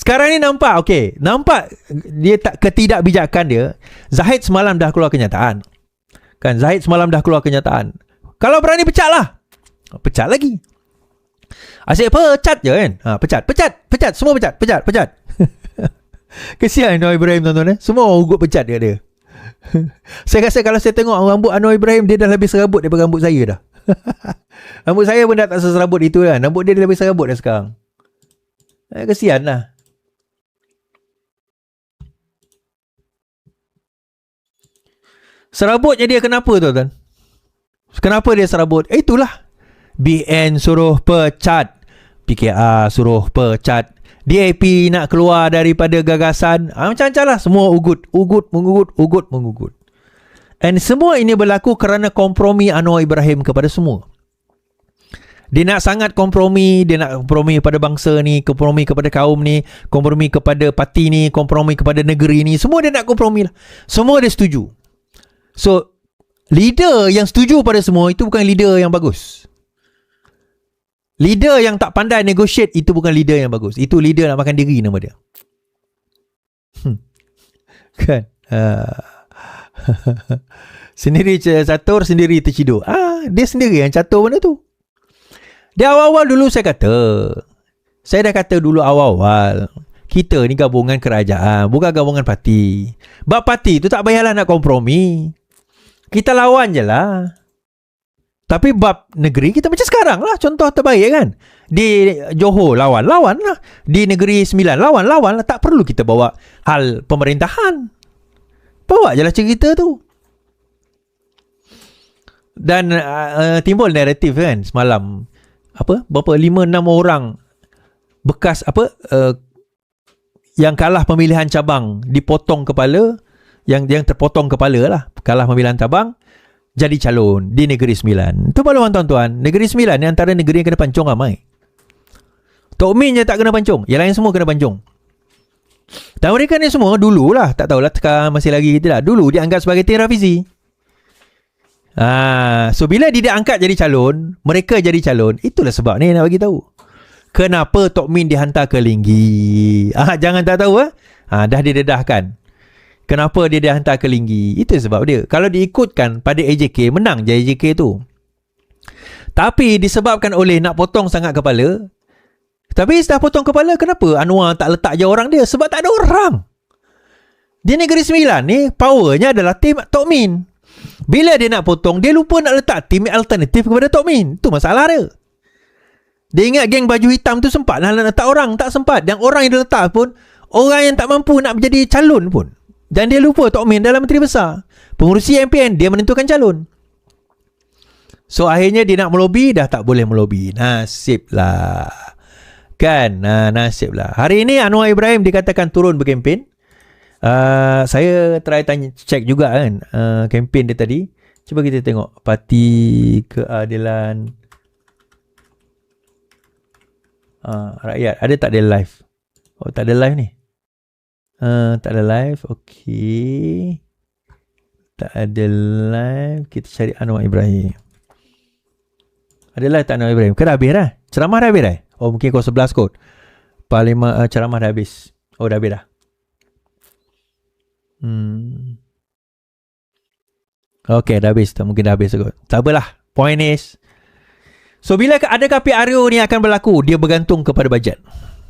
Sekarang ni nampak, okey, nampak dia tak ketidakbijakan dia. Zahid semalam dah keluar kenyataan. Kan, Zahid semalam dah keluar kenyataan. Kalau berani pecat lah. Pecat lagi. Asyik pecat je kan. Pecat. Semua pecat. Kesian Anwar Ibrahim tuan-tuan. Semua ugut pecat dia. Saya rasa kalau saya tengok rambut Anwar Ibrahim, dia dah lebih serabut daripada rambut saya dah. Rambut saya pun dah tak seserabut itu kan. Rambut dia dah lebih serabut dah sekarang. Kesian lah. Serabutnya dia kenapa tuan-tuan? Kenapa dia serabut? Itulah. BN suruh pecat, PKR suruh pecat, DAP nak keluar daripada gagasan, macam-macam lah. Semua ugut. And semua ini berlaku kerana kompromi Anwar Ibrahim kepada semua. Dia nak sangat kompromi. Dia nak kompromi kepada bangsa ni, kompromi kepada kaum ni, kompromi kepada parti ni, kompromi kepada negeri ni. Semua dia nak kompromi lah. Semua dia setuju. So leader yang setuju pada semua itu bukan leader yang bagus. Leader yang tak pandai negotiate itu bukan leader yang bagus. Itu leader nak makan diri nama dia. Kan? Sendiri catur, sendiri terciduk. Dia sendiri yang catur benda tu. Dia awal-awal dulu saya dah kata dulu awal-awal, kita ni gabungan kerajaan, bukan gabungan parti. Bab parti tu tak payahlah nak kompromi. Kita lawan je lah. Tapi bab negeri kita macam sekarang lah. Contoh terbaik kan. Di Johor lawan lah. Di Negeri Sembilan lawan lah. Tak perlu kita bawa hal pemerintahan. Bawa je lah cerita tu. Dan timbul naratif kan semalam. Berapa 5-6 orang bekas yang kalah pemilihan cabang dipotong kepala. Yang terpotong kepala lah. Kalah pemilihan cabang, jadi calon di Negeri Sembilan. Itu maklum tuan-tuan, Negeri Sembilan ni antara negeri yang kena pancung ramai. Tok Min je tak kena pancung, yang lain semua kena pancung. Dan mereka ni semua dululah, tak tahulah sekarang masih lagi tidak, dulu dianggap sebagai tim Rafizi. So bila dia diangkat jadi calon, mereka jadi calon. Itulah sebab ni nak bagi tahu kenapa Tok Min dihantar ke Linggi. Jangan tak tahu dah didedahkan kenapa dia dihantar ke Linggi. Itu sebab dia. Kalau diikutkan pada AJK, menang je AJK tu. Tapi disebabkan oleh nak potong sangat kepala. Tapi setelah potong kepala, kenapa Anwar tak letak je orang dia? Sebab tak ada orang. Di Negeri Sembilan ni, powernya adalah tim Tok Min. Bila dia nak potong, dia lupa nak letak tim alternatif kepada Tok Min. Itu masalah dia. Dia ingat geng baju hitam tu sempat nak letak orang. Tak sempat. Yang orang yang dia letak pun, orang yang tak mampu nak menjadi calon pun. Dan dia lupa Tok Min dalam Menteri Besar. Pengurusi MPN, dia menentukan calon. So akhirnya dia nak melobi, dah tak boleh melobi. Nasib lah. Kan? Nasib lah. Hari ini Anwar Ibrahim dikatakan turun berkempen. Saya try tanya, check juga kan kempen dia tadi. Cuba kita tengok. Parti Keadilan Rakyat. Ada tak dia live? Oh, tak ada live ni. Tak ada live. Okey. Tak ada live. Kita cari Anwar Ibrahim. Ada live tak Anwar Ibrahim? Ke dah habis dah? Ceramah dah habis dah? Oh, mungkin kau 11 kot. Parlimen ceramah dah habis. Oh, dah habis dah. Okey, dah habis. Mungkin dah habis kot. Tak apalah. Point is, so bila adakah PRU ni akan berlaku? Dia bergantung kepada bajet.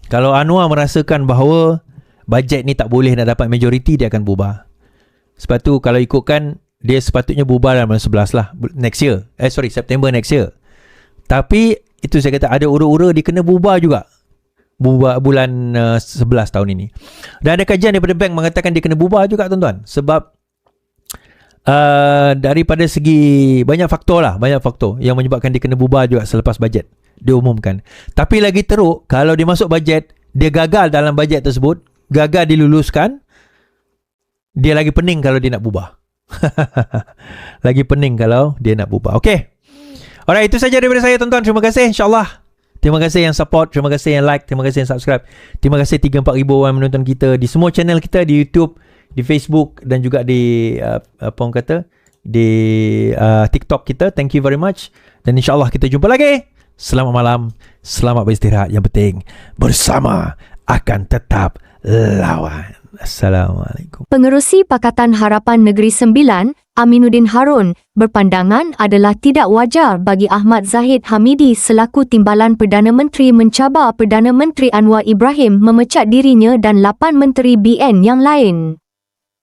Kalau Anwar merasakan bahawa bajet ni tak boleh nak dapat majoriti, dia akan bubar. Sebab tu kalau ikutkan, dia sepatutnya bubar dalam bulan 11 lah. Next year. September next year. Tapi itu saya kata ada ura-ura dia kena bubar juga. Bubar bulan 11 tahun ini. Dan ada kajian daripada bank mengatakan dia kena bubar juga tuan-tuan. Sebab daripada segi banyak faktor yang menyebabkan dia kena bubar juga selepas bajet diumumkan. Tapi lagi teruk, kalau dia masuk bajet, dia gagal dalam bajet tersebut, gagal diluluskan, dia lagi pening kalau dia nak bubar. Lagi pening kalau dia nak bubar. Okey. Alright, itu saja daripada saya tuan-tuan. Terima kasih insya-Allah. Terima kasih yang support, terima kasih yang like, terima kasih yang subscribe. Terima kasih 3-4 ribu orang menonton kita di semua channel kita, di YouTube, di Facebook dan juga di di TikTok kita. Thank you very much. Dan insya-Allah kita jumpa lagi. Selamat malam, selamat beristirahat, yang penting bersama akan tetap lawan. Assalamualaikum. Pengerusi Pakatan Harapan Negeri Sembilan, Aminuddin Harun, berpandangan adalah tidak wajar bagi Ahmad Zahid Hamidi selaku Timbalan Perdana Menteri mencabar Perdana Menteri Anwar Ibrahim memecat dirinya dan 8 Menteri BN yang lain.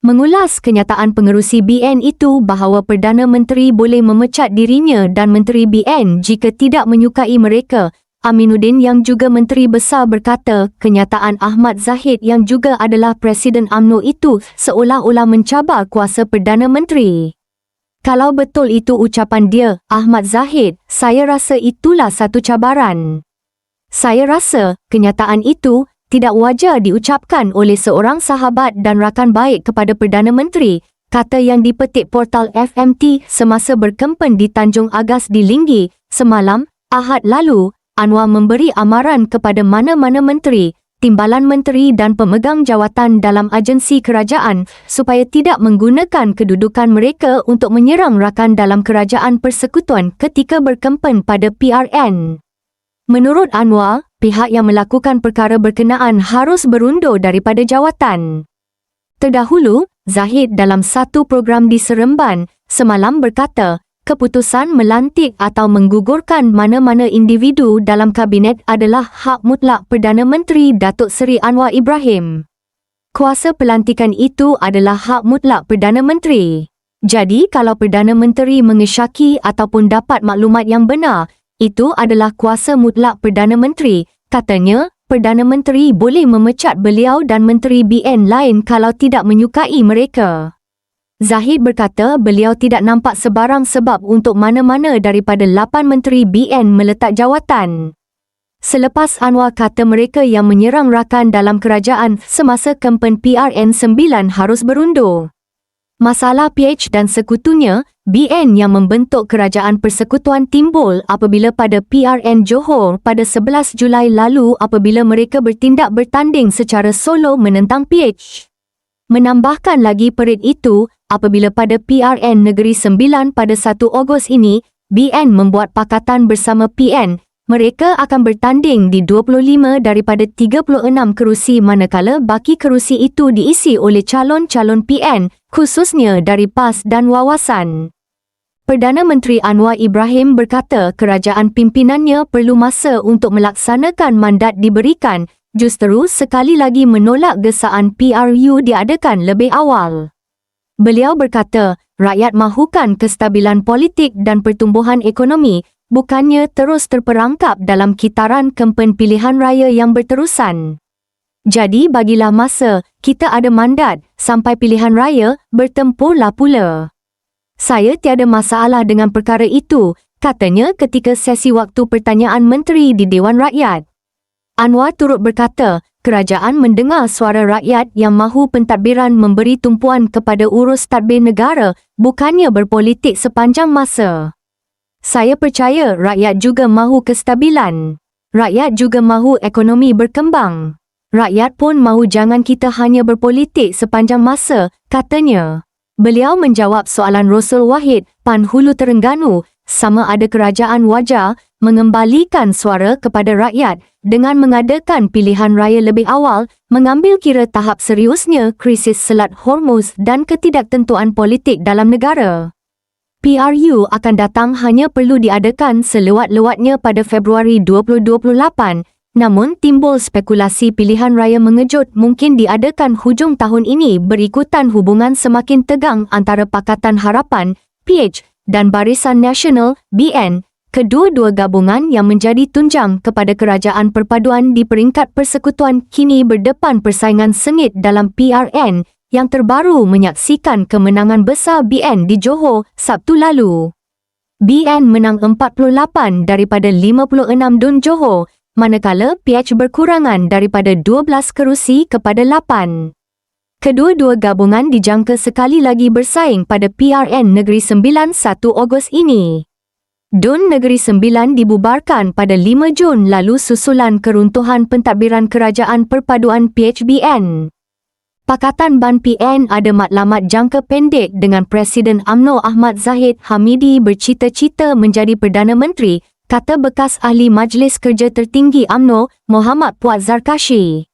Mengulas kenyataan pengerusi BN itu bahawa Perdana Menteri boleh memecat dirinya dan Menteri BN jika tidak menyukai mereka, Aminuddin yang juga Menteri Besar berkata kenyataan Ahmad Zahid yang juga adalah Presiden UMNO itu seolah-olah mencabar kuasa Perdana Menteri. Kalau betul itu ucapan dia, Ahmad Zahid, saya rasa itulah satu cabaran. Saya rasa kenyataan itu tidak wajar diucapkan oleh seorang sahabat dan rakan baik kepada Perdana Menteri, kata yang dipetik portal FMT semasa berkempen di Tanjung Agas di Linggi semalam, Ahad lalu. Anwar memberi amaran kepada mana-mana menteri, timbalan menteri dan pemegang jawatan dalam agensi kerajaan supaya tidak menggunakan kedudukan mereka untuk menyerang rakan dalam kerajaan persekutuan ketika berkempen pada PRN. Menurut Anwar, pihak yang melakukan perkara berkenaan harus berundur daripada jawatan. Terdahulu, Zahid dalam satu program di Seremban semalam berkata, keputusan melantik atau menggugurkan mana-mana individu dalam kabinet adalah hak mutlak Perdana Menteri Datuk Seri Anwar Ibrahim. Kuasa pelantikan itu adalah hak mutlak Perdana Menteri. Jadi kalau Perdana Menteri mengesyaki ataupun dapat maklumat yang benar, itu adalah kuasa mutlak Perdana Menteri. Katanya, Perdana Menteri boleh memecat beliau dan Menteri BN lain kalau tidak menyukai mereka. Zahid berkata beliau tidak nampak sebarang sebab untuk mana-mana daripada 8 Menteri BN meletak jawatan. Selepas Anwar kata mereka yang menyerang rakan dalam kerajaan semasa kempen PRN 9 harus berundur. Masalah PH dan sekutunya, BN yang membentuk kerajaan persekutuan timbul apabila pada PRN Johor pada 11 Julai lalu apabila mereka bertindak bertanding secara solo menentang PH. Menambahkan lagi perit itu, apabila pada PRN Negeri Sembilan pada 1 Ogos ini, BN membuat pakatan bersama PN, mereka akan bertanding di 25 daripada 36 kerusi manakala baki kerusi itu diisi oleh calon-calon PN, khususnya dari PAS dan Wawasan. Perdana Menteri Anwar Ibrahim berkata kerajaan pimpinannya perlu masa untuk melaksanakan mandat diberikan, justru sekali lagi menolak gesaan PRU diadakan lebih awal. Beliau berkata, rakyat mahukan kestabilan politik dan pertumbuhan ekonomi, bukannya terus terperangkap dalam kitaran kempen pilihan raya yang berterusan. Jadi bagilah masa, kita ada mandat, sampai pilihan raya, bertempurlah pula. Saya tiada masalah dengan perkara itu, katanya ketika sesi waktu pertanyaan menteri di Dewan Rakyat. Anwar turut berkata, kerajaan mendengar suara rakyat yang mahu pentadbiran memberi tumpuan kepada urus tadbir negara, bukannya berpolitik sepanjang masa. Saya percaya rakyat juga mahu kestabilan. Rakyat juga mahu ekonomi berkembang. Rakyat pun mahu jangan kita hanya berpolitik sepanjang masa, katanya. Beliau menjawab soalan Rosul Wahid, PAN Hulu Terengganu, sama ada kerajaan wajar mengembalikan suara kepada rakyat dengan mengadakan pilihan raya lebih awal, mengambil kira tahap seriusnya krisis Selat Hormuz dan ketidaktentuan politik dalam negara. PRU akan datang hanya perlu diadakan selewat-lewatnya pada Februari 2028, namun timbul spekulasi pilihan raya mengejut mungkin diadakan hujung tahun ini berikutan hubungan semakin tegang antara Pakatan Harapan, PH, dan Barisan Nasional, BN, kedua-dua gabungan yang menjadi tunjang kepada kerajaan perpaduan di peringkat persekutuan kini berdepan persaingan sengit dalam PRN yang terbaru menyaksikan kemenangan besar BN di Johor Sabtu lalu. BN menang 48 daripada 56 dun Johor, manakala PH berkurangan daripada 12 kerusi kepada 8. Kedua-dua gabungan dijangka sekali lagi bersaing pada PRN Negeri Sembilan 1 Ogos ini. DUN Negeri Sembilan dibubarkan pada 5 Jun lalu susulan keruntuhan pentadbiran kerajaan perpaduan PHBN. Pakatan Ban PN ada matlamat jangka pendek dengan Presiden UMNO Ahmad Zahid Hamidi bercita-cita menjadi Perdana Menteri, kata bekas ahli Majlis Kerja Tertinggi UMNO, Muhammad Puat Zarkashi.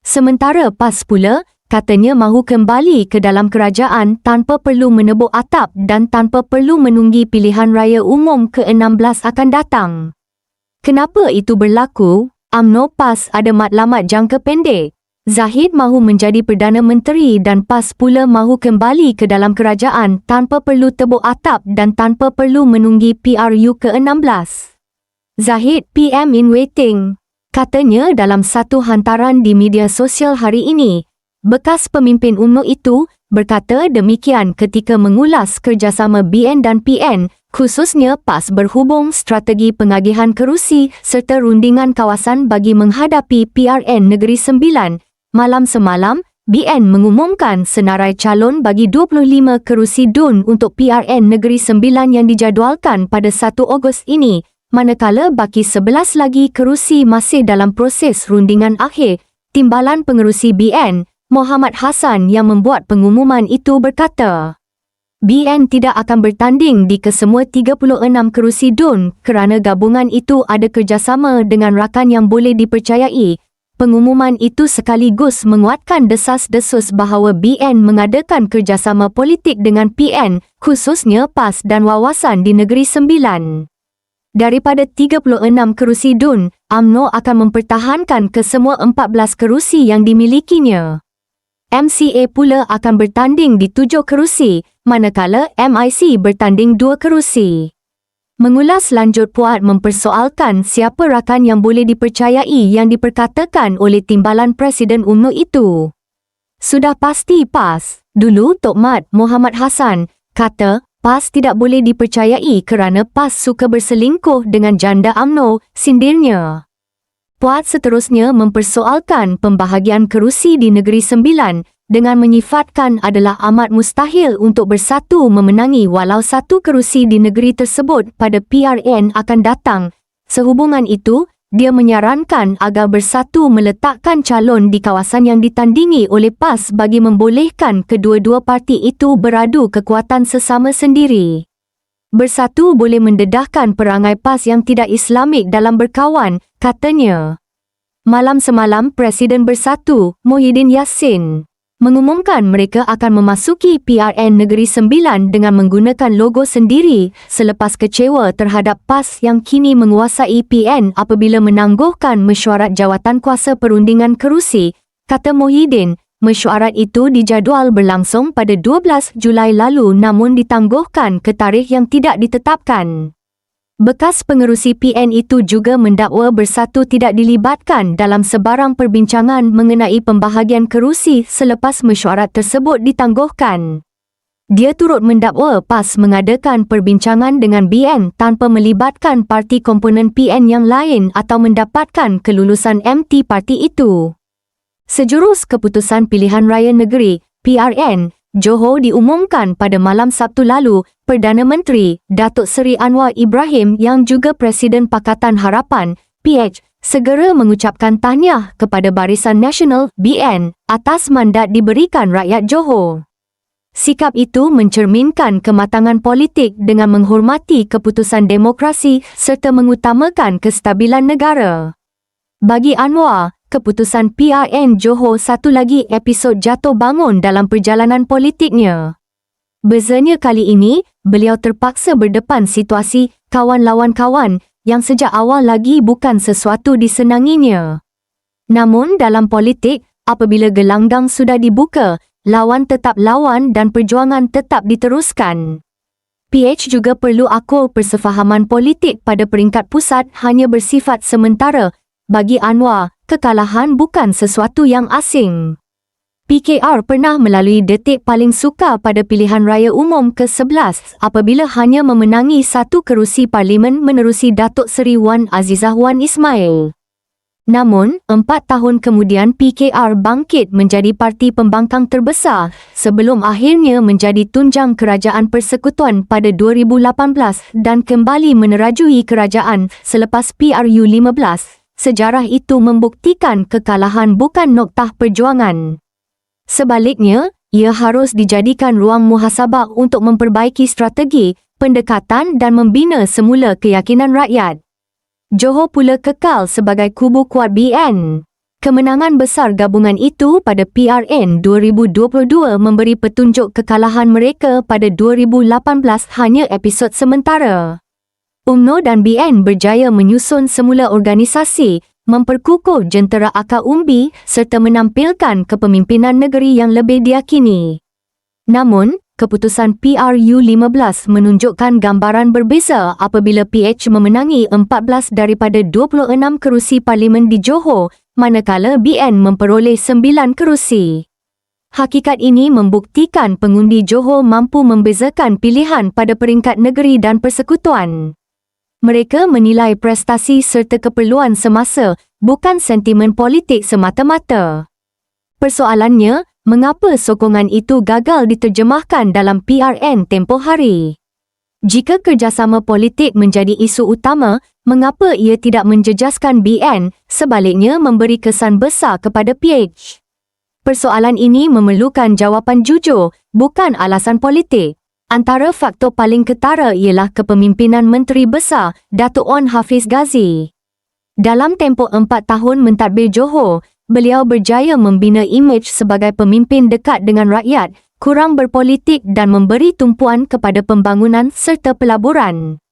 Sementara PAS pula, katanya mahu kembali ke dalam kerajaan tanpa perlu menebuk atap dan tanpa perlu menunggu pilihan raya umum ke-16 akan datang. Kenapa itu berlaku? UMNO PAS ada matlamat jangka pendek. Zahid mahu menjadi Perdana Menteri dan PAS pula mahu kembali ke dalam kerajaan tanpa perlu tebuk atap dan tanpa perlu menunggu PRU ke-16. Zahid PM in waiting, katanya dalam satu hantaran di media sosial hari ini. Bekas pemimpin UMNO itu berkata demikian ketika mengulas kerjasama BN dan PN, khususnya PAS berhubung strategi pengagihan kerusi serta rundingan kawasan bagi menghadapi PRN Negeri Sembilan. Malam semalam, BN mengumumkan senarai calon bagi 25 kerusi DUN untuk PRN Negeri Sembilan yang dijadualkan pada 1 Ogos ini, manakala baki 11 lagi kerusi masih dalam proses rundingan akhir. Timbalan Pengerusi BN, Muhammad Hassan yang membuat pengumuman itu berkata, BN tidak akan bertanding di kesemua 36 kerusi DUN kerana gabungan itu ada kerjasama dengan rakan yang boleh dipercayai. Pengumuman itu sekaligus menguatkan desas-desus bahawa BN mengadakan kerjasama politik dengan PN, khususnya PAS dan Wawasan di Negeri Sembilan. Daripada 36 kerusi DUN, UMNO akan mempertahankan kesemua 14 kerusi yang dimilikinya. MCA pula akan bertanding di 7 kerusi, manakala MIC bertanding 2 kerusi. Mengulas lanjut Puat mempersoalkan siapa rakan yang boleh dipercayai yang diperkatakan oleh Timbalan Presiden UMNO itu. Sudah pasti PAS. Dulu Tok Mat Muhammad Hassan kata PAS tidak boleh dipercayai kerana PAS suka berselingkuh dengan janda UMNO, sindirnya. Puat seterusnya mempersoalkan pembahagian kerusi di Negeri Sembilan dengan menyifatkan adalah amat mustahil untuk bersatu memenangi walau satu kerusi di negeri tersebut pada PRN akan datang. Sehubungan itu, dia menyarankan agar bersatu meletakkan calon di kawasan yang ditandingi oleh PAS bagi membolehkan kedua-dua parti itu beradu kekuatan sesama sendiri. Bersatu boleh mendedahkan perangai PAS yang tidak Islamik dalam berkawan, katanya. Malam semalam Presiden Bersatu, Muhyiddin Yassin, mengumumkan mereka akan memasuki PRN Negeri Sembilan dengan menggunakan logo sendiri selepas kecewa terhadap PAS yang kini menguasai PN apabila menangguhkan mesyuarat jawatan kuasa perundingan kerusi. Kata Muhyiddin, mesyuarat itu dijadual berlangsung pada 12 Julai lalu namun ditangguhkan ke tarikh yang tidak ditetapkan. Bekas pengerusi PN itu juga mendakwa Bersatu tidak dilibatkan dalam sebarang perbincangan mengenai pembahagian kerusi selepas mesyuarat tersebut ditangguhkan. Dia turut mendakwa PAS mengadakan perbincangan dengan BN tanpa melibatkan parti komponen PN yang lain atau mendapatkan kelulusan MT parti itu. Sejurus Keputusan Pilihan Raya Negeri, PRN, Johor diumumkan pada malam Sabtu lalu, Perdana Menteri, Datuk Seri Anwar Ibrahim yang juga Presiden Pakatan Harapan, PH, segera mengucapkan tahniah kepada Barisan Nasional, BN, atas mandat diberikan rakyat Johor. Sikap itu mencerminkan kematangan politik dengan menghormati keputusan demokrasi serta mengutamakan kestabilan negara. Bagi Anwar, keputusan PRN Johor satu lagi episod jatuh bangun dalam perjalanan politiknya. Bezanya kali ini, beliau terpaksa berdepan situasi kawan lawan kawan yang sejak awal lagi bukan sesuatu disenanginya. Namun dalam politik, apabila gelanggang sudah dibuka, lawan tetap lawan dan perjuangan tetap diteruskan. PH juga perlu akur persefahaman politik pada peringkat pusat hanya bersifat sementara. Bagi Anwar, kekalahan bukan sesuatu yang asing. PKR pernah melalui detik paling sukar pada pilihan raya umum ke-11 apabila hanya memenangi satu kerusi parlimen menerusi Datuk Seri Wan Azizah Wan Ismail. Namun, 4 tahun kemudian PKR bangkit menjadi parti pembangkang terbesar sebelum akhirnya menjadi tunjang kerajaan persekutuan pada 2018 dan kembali menerajui kerajaan selepas PRU 15. Sejarah itu membuktikan kekalahan bukan noktah perjuangan. Sebaliknya, ia harus dijadikan ruang muhasabah untuk memperbaiki strategi, pendekatan dan membina semula keyakinan rakyat. Johor pula kekal sebagai kubu kuat BN. Kemenangan besar gabungan itu pada PRN 2022 memberi petunjuk kekalahan mereka pada 2018 hanya episod sementara. UMNO dan BN berjaya menyusun semula organisasi, memperkukuh jentera akar umbi serta menampilkan kepemimpinan negeri yang lebih diyakini. Namun, keputusan PRU15 menunjukkan gambaran berbeza apabila PH memenangi 14 daripada 26 kerusi parlimen di Johor, manakala BN memperoleh 9 kerusi. Hakikat ini membuktikan pengundi Johor mampu membezakan pilihan pada peringkat negeri dan persekutuan. Mereka menilai prestasi serta keperluan semasa, bukan sentimen politik semata-mata. Persoalannya, mengapa sokongan itu gagal diterjemahkan dalam PRN tempoh hari? Jika kerjasama politik menjadi isu utama, mengapa ia tidak menjejaskan BN, sebaliknya memberi kesan besar kepada PH? Persoalan ini memerlukan jawapan jujur, bukan alasan politik. Antara faktor paling ketara ialah kepemimpinan Menteri Besar, Datuk Wan Hafiz Ghazi. Dalam tempoh 4 tahun mentadbir Johor, beliau berjaya membina imej sebagai pemimpin dekat dengan rakyat, kurang berpolitik dan memberi tumpuan kepada pembangunan serta pelaburan.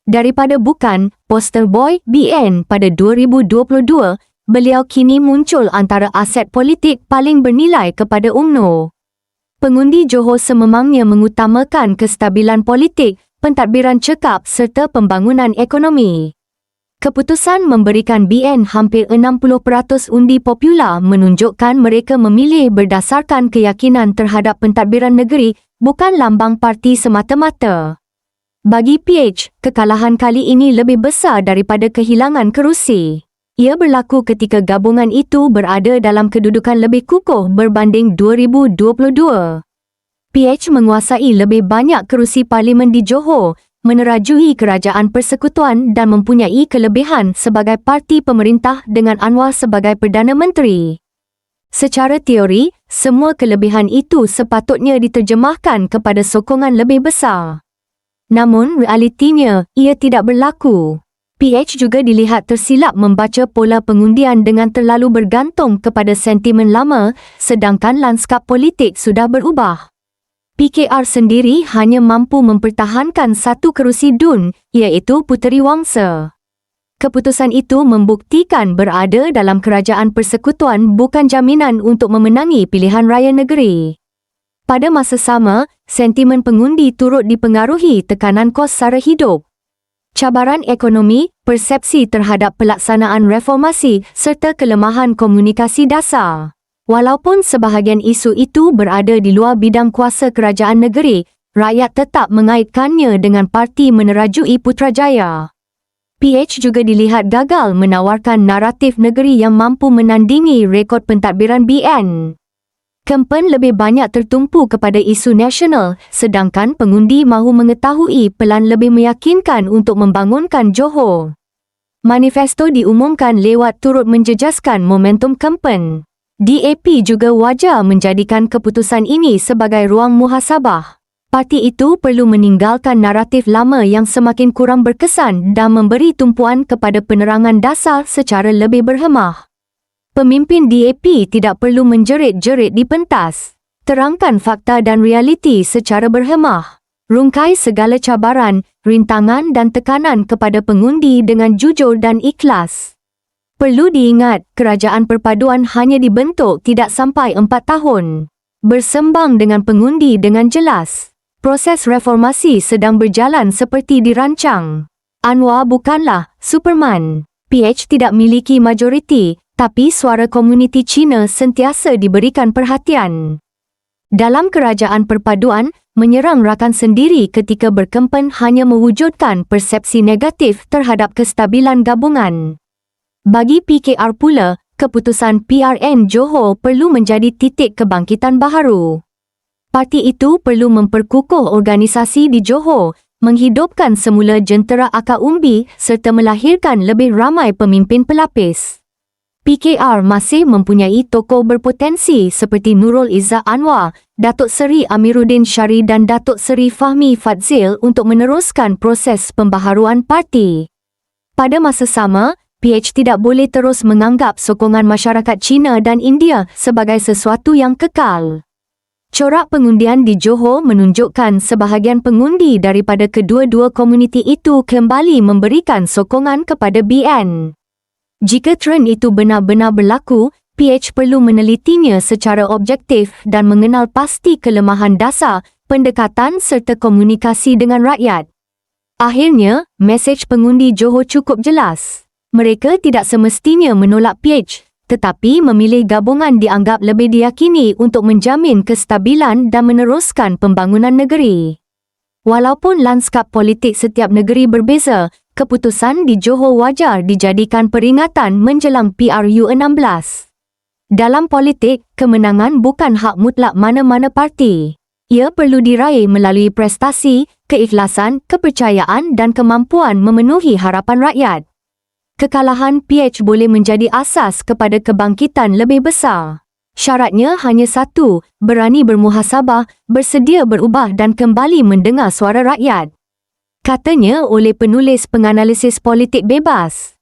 Daripada bukan poster boy BN pada 2022, beliau kini muncul antara aset politik paling bernilai kepada UMNO. Pengundi Johor sememangnya mengutamakan kestabilan politik, pentadbiran cekap serta pembangunan ekonomi. Keputusan memberikan BN hampir 60% undi popular menunjukkan mereka memilih berdasarkan keyakinan terhadap pentadbiran negeri, bukan lambang parti semata-mata. Bagi PH, kekalahan kali ini lebih besar daripada kehilangan kerusi. Ia berlaku ketika gabungan itu berada dalam kedudukan lebih kukuh berbanding 2022. PH menguasai lebih banyak kerusi parlimen di Johor, menerajui kerajaan persekutuan dan mempunyai kelebihan sebagai parti pemerintah dengan Anwar sebagai Perdana Menteri. Secara teori, semua kelebihan itu sepatutnya diterjemahkan kepada sokongan lebih besar. Namun realitinya, ia tidak berlaku. PH juga dilihat tersilap membaca pola pengundian dengan terlalu bergantung kepada sentimen lama, sedangkan lanskap politik sudah berubah. PKR sendiri hanya mampu mempertahankan satu kerusi DUN, iaitu Puteri Wangsa. Keputusan itu membuktikan berada dalam kerajaan persekutuan bukan jaminan untuk memenangi pilihan raya negeri. Pada masa sama, sentimen pengundi turut dipengaruhi tekanan kos sara hidup, cabaran ekonomi, persepsi terhadap pelaksanaan reformasi serta kelemahan komunikasi dasar. Walaupun sebahagian isu itu berada di luar bidang kuasa kerajaan negeri, rakyat tetap mengaitkannya dengan parti menerajui Putrajaya. PH juga dilihat gagal menawarkan naratif negeri yang mampu menandingi rekod pentadbiran BN. Kempen lebih banyak tertumpu kepada isu nasional, sedangkan pengundi mahu mengetahui pelan lebih meyakinkan untuk membangunkan Johor. Manifesto diumumkan lewat turut menjejaskan momentum kempen. DAP juga wajar menjadikan keputusan ini sebagai ruang muhasabah. Parti itu perlu meninggalkan naratif lama yang semakin kurang berkesan dan memberi tumpuan kepada penerangan dasar secara lebih berhemah. Pemimpin DAP tidak perlu menjerit-jerit di pentas. Terangkan fakta dan realiti secara berhemah. Rungkai segala cabaran, rintangan dan tekanan kepada pengundi dengan jujur dan ikhlas. Perlu diingat, kerajaan perpaduan hanya dibentuk tidak sampai 4 tahun. Bersembang dengan pengundi dengan jelas. Proses reformasi sedang berjalan seperti dirancang. Anwar bukanlah Superman. PH tidak miliki majoriti, tapi suara komuniti Cina sentiasa diberikan perhatian. Dalam kerajaan perpaduan, menyerang rakan sendiri ketika berkempen hanya mewujudkan persepsi negatif terhadap kestabilan gabungan. Bagi PKR pula, keputusan PRN Johor perlu menjadi titik kebangkitan baharu. Parti itu perlu memperkukuh organisasi di Johor, menghidupkan semula jentera akar umbi serta melahirkan lebih ramai pemimpin pelapis. PKR masih mempunyai tokoh berpotensi seperti Nurul Izzah Anwar, Datuk Seri Amiruddin Syari dan Datuk Seri Fahmi Fadzil untuk meneruskan proses pembaharuan parti. Pada masa sama, PH tidak boleh terus menganggap sokongan masyarakat China dan India sebagai sesuatu yang kekal. Corak pengundian di Johor menunjukkan sebahagian pengundi daripada kedua-dua komuniti itu kembali memberikan sokongan kepada BN. Jika trend itu benar-benar berlaku, PH perlu menelitinya secara objektif dan mengenal pasti kelemahan dasar, pendekatan serta komunikasi dengan rakyat. Akhirnya, mesej pengundi Johor cukup jelas. Mereka tidak semestinya menolak PH, tetapi memilih gabungan dianggap lebih diyakini untuk menjamin kestabilan dan meneruskan pembangunan negeri. Walaupun lanskap politik setiap negeri berbeza, keputusan di Johor wajar dijadikan peringatan menjelang PRU16. Dalam politik, kemenangan bukan hak mutlak mana-mana parti. Ia perlu diraih melalui prestasi, keikhlasan, kepercayaan dan kemampuan memenuhi harapan rakyat. Kekalahan PH boleh menjadi asas kepada kebangkitan lebih besar. Syaratnya hanya satu, berani bermuhasabah, bersedia berubah dan kembali mendengar suara rakyat. Katanya oleh penulis penganalisis politik bebas.